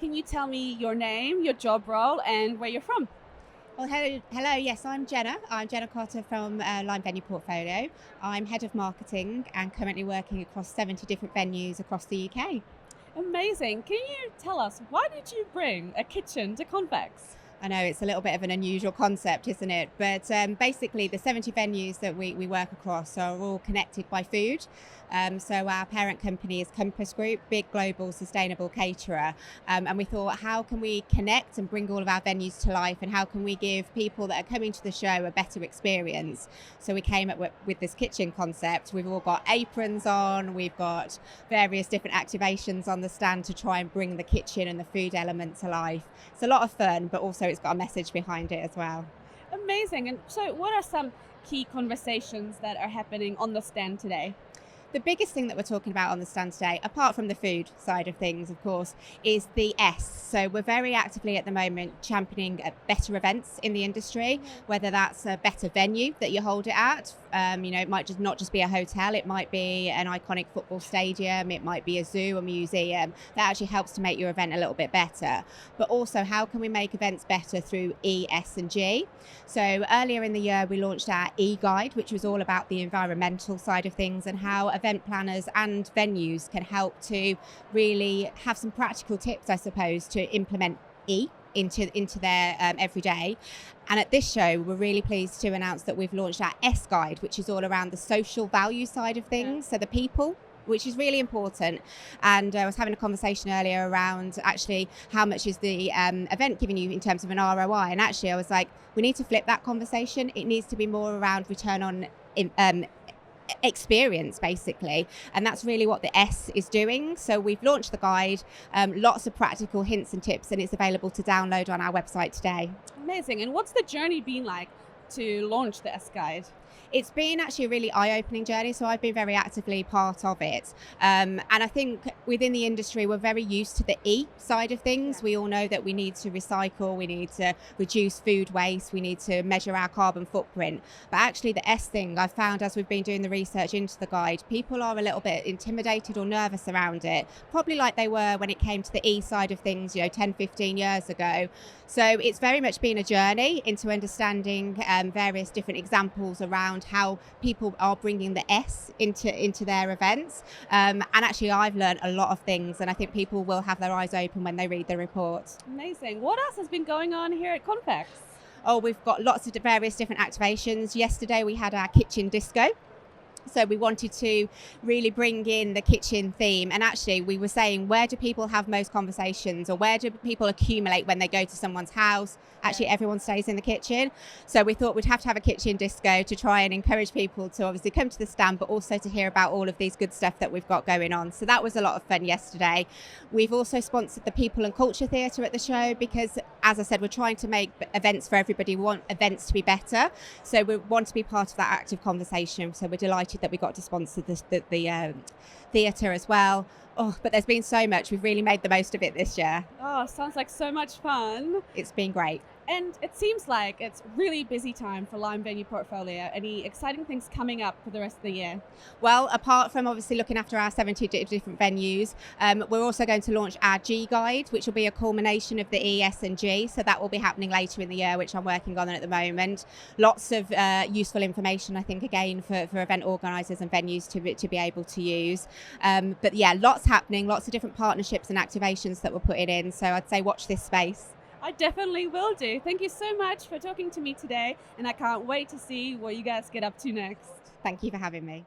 Can you tell me your name, your job role, and where you're from? Well, hello. Yes, I'm Jenna. I'm Jenna Carter from Lime Venue Portfolio. I'm head of marketing and currently working across 70 different venues across the UK. Amazing. Can you tell us why did you bring a kitchen to Confex? I know it's a little bit of an unusual concept, isn't it? But basically, the 70 venues that we work across are all connected by food. So our parent company is Compass Group, big global sustainable caterer. And we thought, how can we connect and bring all of our venues to life? And how can we give people that are coming to the show a better experience? So we came up with this kitchen concept. We've all got aprons on. We've got various different activations on the stand to try and bring the kitchen and the food element to life. It's a lot of fun, but also it's got a message behind it as well. Amazing. And so, what are some key conversations that are happening on the stand today? The biggest thing that we're talking about on the stand today, apart from the food side of things, of course, is the S. So we're very actively at the moment championing better events in the industry, whether that's a better venue that you hold it at. It might just not just be a hotel, it might be an iconic football stadium, it might be a zoo, a museum. That actually helps to make your event a little bit better. But also, how can we make events better through E, S and G? So earlier in the year, we launched our E-Guide, which was all about the environmental side of things and how event planners and venues can help to really have some practical tips, I suppose, to implement E into their everyday. And at this show, we're really pleased to announce that we've launched our S Guide, which is all around the social value side of things, so the people, which is really important. And I was having a conversation earlier around actually how much is the event giving you in terms of an ROI. And actually I was like, we need to flip that conversation. It needs to be more around return on experience, basically, and that's really what the S is doing. So we've launched the guide, lots of practical hints and tips, and it's available to download on our website today. Amazing. And what's the journey been like to launch the S Guide? It's been actually a really eye-opening journey, so I've been very actively part of it. And I think within the industry, we're very used to the E side of things. Yeah. We all know that we need to recycle, we need to reduce food waste, we need to measure our carbon footprint. But actually the S thing, I've found as we've been doing the research into the guide, people are a little bit intimidated or nervous around it, probably like they were when it came to the E side of things, 10, 15 years ago. So it's very much been a journey into understanding various different examples around how people are bringing the S into their events. And actually I've learned a lot of things, and I think people will have their eyes open when they read the report. Amazing. What else has been going on here at Confex? Oh, we've got lots of various different activations. Yesterday we had our kitchen disco. So we wanted to really bring in the kitchen theme. And actually we were saying, where do people have most conversations, or where do people accumulate when they go to someone's house? Actually, everyone stays in the kitchen. So we thought we'd have to have a kitchen disco to try and encourage people to obviously come to the stand, but also to hear about all of these good stuff that we've got going on. So that was a lot of fun yesterday. We've also sponsored the People and Culture Theatre at the show because, as I said, we're trying to make events for everybody. We want events to be better. So we want to be part of that active conversation. So we're delighted that we got to sponsor the theatre as well. Oh, but there's been so much. We've really made the most of it this year. Oh, sounds like so much fun. It's been great. And it seems like it's really busy time for Lime Venue Portfolio. Any exciting things coming up for the rest of the year? Well, apart from obviously looking after our 70 different venues, we're also going to launch our G Guide, which will be a culmination of the E, S and G. So that will be happening later in the year, which I'm working on at the moment. Lots of useful information, I think, again, for event organisers and venues to be able to use. But yeah, lots happening, lots of different partnerships and activations that we're putting in. So I'd say watch this space. I definitely will do. Thank you so much for talking to me today, and I can't wait to see what you guys get up to next. Thank you for having me.